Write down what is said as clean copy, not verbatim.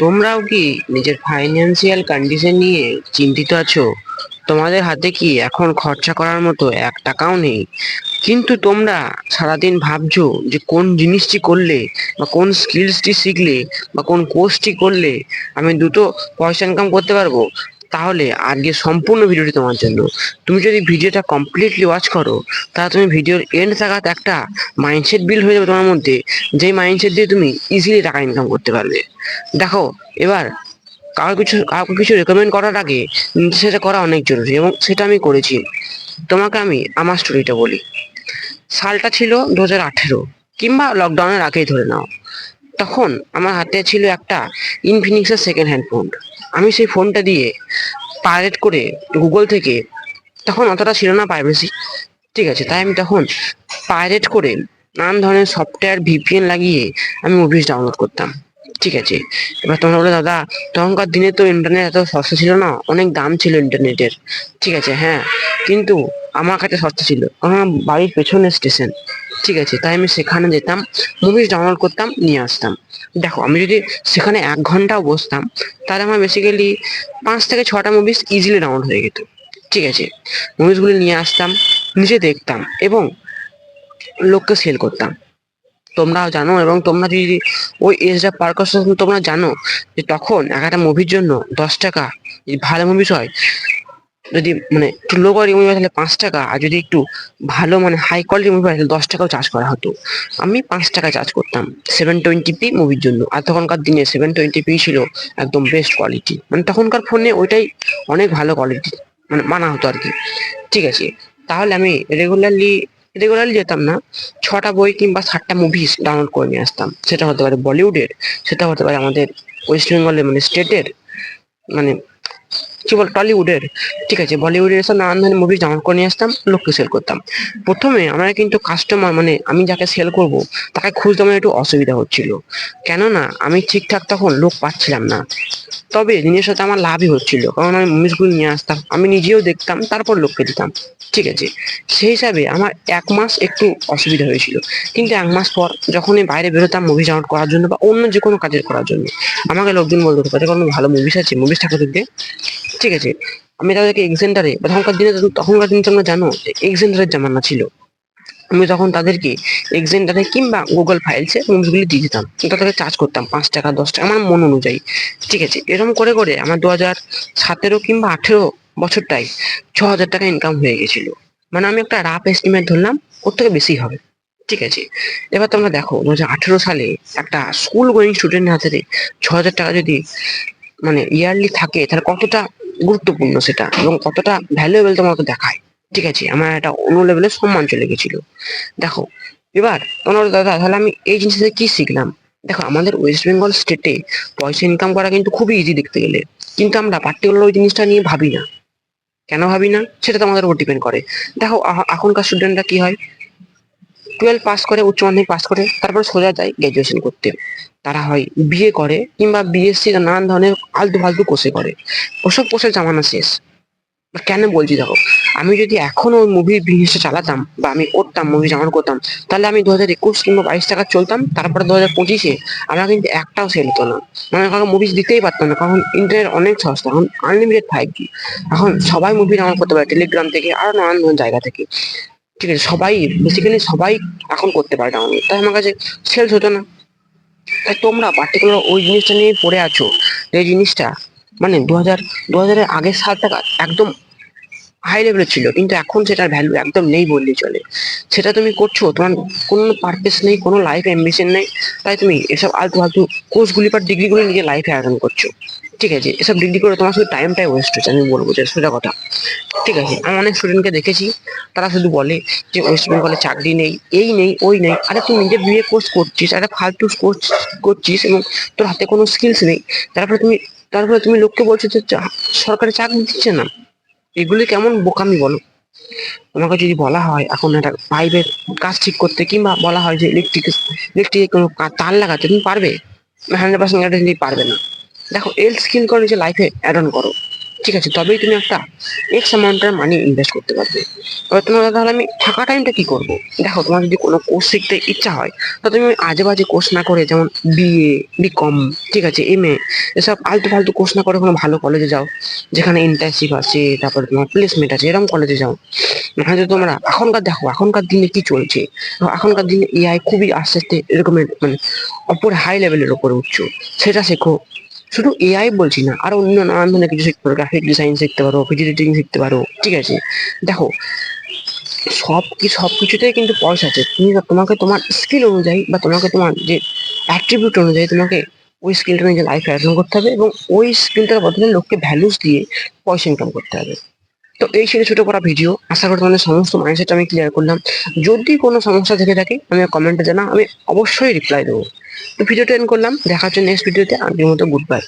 তোমরাও কি নিজের ফাইন্যান্সিয়াল কন্ডিশন নিয়ে চিন্তিত আছো? তোমাদের হাতে কি এখন খরচা করার মতো এক টাকাও নেই, কিন্তু তোমরা সারাদিন ভাবছো যে কোন জিনিসটি করলে বা কোন স্কিলসটি শিখলে বা কোন কোর্সটি করলে আমি দ্রুত পয়সা ইনকাম করতে পারবো। তাহলে আজকে সম্পূর্ণ ভিডিওটি তোমার জন্য। তুমি যদি ভিডিওটা কমপ্লিটলি ওয়াচ করো, তাহলে তুমি ভিডিওর এন্ড থাকাতে একটা মাইন্ডসেট বিল্ড হয়ে যাবে তোমার মধ্যে, যেই মাইন্ডসেট দিয়ে তুমি ইজিলি টাকা ইনকাম করতে পারবে। দেখো, এবার কাউকে কিছু রেকমেন্ড করার আগে সেটা করা অনেক জরুরি, এবং সেটা আমি করেছি। তোমাকে আমি আমার স্টোরিটা বলি। সালটা ছিল 2018, কিংবা লকডাউনের আগেই ধরে নাও। তখন আমার হাতে ছিল একটা ইনফিনিক্সের সেকেন্ড হ্যান্ড ফোন। আমি সেই ফোনটা দিয়ে পাইরেট করে গুগল থেকে, তখন অতটা ছিল না প্রাইভেসি, ঠিক আছে, তাই আমি তখন পাইরেট করে নানান ধরনের সফটওয়্যার ভিপিএন লাগিয়ে আমি মুভিজ ডাউনলোড করতাম, ঠিক আছে। এবার তোমরা বলে, দাদা তখনকার দিনে তো ইন্টারনেট এত সস্তা ছিল না, অনেক দাম ছিল ইন্টারনেটের। ঠিক আছে, হ্যাঁ, কিন্তু আমার কাছে সস্তা ছিল, আমার বাড়ির পেছনে স্টেশন, ঠিক আছে, তাই আমি সেখানে যেতাম, মুভিজ ডাউনলোড করতাম, নিয়ে আসতাম। দেখো, আমি যদি সেখানে 1 ঘন্টাও বসতাম, তাহলে আমার বেসিক্যালি 5 থেকে 6টা মুভিজ ইজিলি ডাউনলোড হয়ে যেত, ঠিক আছে। মুভিসগুলি নিয়ে আসতাম, নিজে দেখতাম এবং লোককে সেল করতাম। তোমরাও জানো, এবং তোমরা যদি ওই এজটা পার করছো, তোমরা জানো যে তখন একটা মুভির জন্য 10 টাকা, যদি ভালো মুভিস হয়, যদি মানে একটু লো কোয়ালিটি মুভি হয় তাহলে 5 টাকা, আর যদি একটু ভালো মানে হাই কোয়ালিটি মুভি হয় তাহলে 10 টাকাও চার্জ করা হতো। আমি 5 টাকা চার্জ করতাম 720p মুভির জন্য। আর তখনকার দিনে 720p ছিল একদম বেস্ট কোয়ালিটি, মানে তখনকার ফোনে ওইটাই অনেক ভালো কোয়ালিটি মানে মানা হতো আর কি, ঠিক আছে। তাহলে আমি রেগুলারলি যেতাম না, 6টা বই কিংবা 7টা মুভিস ডাউনলোড করে নিয়ে আসতাম। সেটা হতে পারে বলিউডের, সেটা হতে পারে আমাদের ওয়েস্ট বেঙ্গলের মানে স্টেটের, মানে কি বল, টলিউডের, ঠিক আছে, বলিউডের, এসব নানান ধরনের মুভি ডাউনলোড করে নিয়ে আসতাম, লোককে সেল করতাম। প্রথমে আমরা কিন্তু কাস্টমার মানে আমি যাকে সেল করব তাকে খুঁজতে আমার একটু অসুবিধা হচ্ছিল, কেননা আমি ঠিকঠাক তখন লোক পাচ্ছিলাম না। তবে দিনের সাথে আমার লাভই হচ্ছিল, কারণ আমি মুভিসগুলো নিয়ে আসতাম, আমি নিজেও দেখতাম, তারপর লোককে দিতাম, ঠিক আছে। সেই হিসাবে আমার 1 মাস একটু অসুবিধা হয়েছিল, কিন্তু 1 মাস পর যখনই বাইরে বেরোতাম মুভি ডাউনলোড করার জন্য বা অন্য যে কোনো কাজের করার জন্য, আমাকে লোকজন বলতো, কোথায় কোনো ভালো মুভিস আছে, মুভিসটাকে দেখবে, ঠিক আছে। আমি তাদেরকে এক্সেন্টারে, বা তখনকার দিনে তোমরা জানো যে এক্সেন্টারের জামানা ছিল, আমি তখন তাদেরকে এক্সেন্টারে কিংবা গুগল ফাইলসে মুভিগুলি দিয়ে দিতাম, তাদেরকে চার্জ করতাম 5 টাকা 10 টাকা আমার মন অনুযায়ী, ঠিক আছে। এরকম করে করে আমার 2017 কিংবা 18 বছরটাই 6,000 টাকা ইনকাম হয়ে গেছিল। মানে আমি একটা রাফ এস্টিমেট ধরলাম, ওর থেকে বেশি হবে, ঠিক আছে। এবার তোমরা দেখো, 2018 সালে একটা স্কুল গোয়িং স্টুডেন্টের হাতে 6,000 টাকা যদি মানে ইয়ারলি থাকে, তাহলে কতটা গুরুত্বপূর্ণ সেটা, এবং কতটা ভ্যালুয়েবল তোমাকে দেখায়, ঠিক আছে। আমার একটা অন্য লেভেলের সম্মান চলে গেছিল। দেখো, এবার তোমরা বলো, দাদা তাহলে আমি এই জিনিস থেকে কি শিখলাম? দেখো, আমাদের ওয়েস্ট বেঙ্গল স্টেটে পয়সা ইনকাম করা কিন্তু খুবই ইজি দেখতে গেলে, কিন্তু আমরা পার্টিকুলার ওই জিনিসটা নিয়ে ভাবি না। কেন ভাবি না সেটা তোমাদের উপর ডিপেন্ড করে। দেখো, এখনকার স্টুডেন্টরা কি হয়, 12 পাস করে, উচ্চ মাধ্যমিক পাস করে, তারপরে সোজা যায় গ্রাজুয়েশন করতে। তারা হয় বিএ করে কিংবা বিএসসি, নানান ধরনের আলতু ফালতু কোর্সে করে। ওসব কোর্সের জামানা শেষ। কেন বলছি, দেখো, আমি যদি এখনো ওই মুভির বিজনেসটা চালাতাম বা আমি করতাম, মুভি ডাউনলোড করতাম, তাহলে আমি 2021 কিংবা 22 টাকা চলতাম, তারপরে 2025-এ আমরা কিন্তু একটাও সেল হতো না, মানে কারো মুভিজ দিতেই পারতাম না, কারণ ইন্টারনেট অনেক সস্তা, এখন আনলিমিটেড 5G। এখন সবাই মুভি ডাউনলোড করতে পারে টেলিগ্রাম থেকে আর নানান ধরনের জায়গা থেকে, ঠিক আছে। সবাই বেসিক্যালি সবাই এখন করতে পারে ডাউনলোড, তাই আমার কাছে সেলস হতো না। তাই তোমরা পার্টিকুলার ওই জিনিসটা নিয়ে পড়ে আছো, এই জিনিসটা মানে 2000-এর আগের সাল টাকা একদম হাই লেভেলের ছিল, কিন্তু এখন সেটার ভ্যালু একদম নেই বললেই চলে। সেটা তুমি করছো, তোমার কোনো পারপাস নেই, কোনো লাইফ অ্যাম্বিশন নেই, তাই তুমি এসব আলতু ফালতু কোর্সগুলি বা ডিগ্রিগুলি নিজের লাইফে আয়রন করছো, ঠিক আছে। এসব ডিগ্রি করে তোমার শুধু টাইমটাই ওয়েস্ট হচ্ছে, আমি বলবো যে সোজা কথা, ঠিক আছে। আমি অনেক স্টুডেন্টকে দেখেছি, তারা শুধু বলে যে ওয়েস্ট বেঙ্গলে চাকরি নেই, এই নেই ওই নেই। আরে তুই নিজে বিএ কোর্স করছিস, একটা ফালতু কোর্স করছিস, এবং তোর হাতে কোনো স্কিলস নেই, তারপরে তুমি লোককে বলছো যে সরকারি চাকরি দিচ্ছে না। এগুলি কেমন বোকামি বলো? তোমাকে যদি বলা হয় এখন একটা পাইপের কাজ ঠিক করতে, কিংবা বলা হয় যে ইলেকট্রিক কোনো তার লাগাতে, তুমি পারবে? 100% গ্যারান্টি পারবে না। দেখো, স্কিল করে নিজের লাইফে অ্যাড অন করো, ঠিক আছে, তবেই তুমি একটা এক্স অ্যামাউন্টের মানি ইনভেস্ট করতে পারবে। এবার তোমার তাহলে আমি ফাঁকা টাইমটা কি করবো? দেখো, তোমার যদি কোনো কোর্স শিখতে ইচ্ছা হয়, তো তুমি ওই আজে বাজে কোর্স না করে, যেমন বিএ, বিকম, ঠিক আছে, এমএ, এসব আলতু ফালতু কোর্স না করে কোনো ভালো কলেজে যাও, যেখানে ইন্টার্নশিপ আছে, তারপরে তোমার প্লেসমেন্ট আছে, এরকম কলেজে যাও। নাহলে তোমরা এখনকার দেখো, এখনকার দিনে কি চলছে, এখনকার দিনে এআই খুবই আস্তে আস্তে এরকমের মানে অপর হাই লেভেলের উপরে উঠছো, সেটা শেখো। শুধু এআই বলছি না, আরো অন্য নানান ধরনের কিছু শিখতে পারো, গ্রাফিক ডিজাইন শিখতে পারো, ভিডিও এডিটিং শিখতে পারো, ঠিক আছে। দেখো, সবকিছুতেই কিন্তু পয়সা আছে। তোমাকে তোমার স্কিল অনুযায়ী বা তোমাকে তোমার যে অ্যাট্রিবিউট অনুযায়ী তোমাকে ওই স্কিলটা নিজের লাইফে অ্যাডন করতে হবে, এবং ওই স্কিলটার বদলে লোককে ভ্যালুস দিয়ে পয়সা ইনকাম করতে হবে। তো এই ছিল ছোট করা ভিডিও, আশা করি তোমাদের সমস্ত মাইন্ডসেট আমি ক্লিয়ার করলাম। যদি কোনো সমস্যা থেকে থাকে আমি কমেন্টে জানা, আমি অবশ্যই রিপ্লাই দেবো। তো ভিডিওটা এন্ড করলাম, দেখা হচ্ছে নেক্সট ভিডিওতে। আজকের মতো গুড বাই।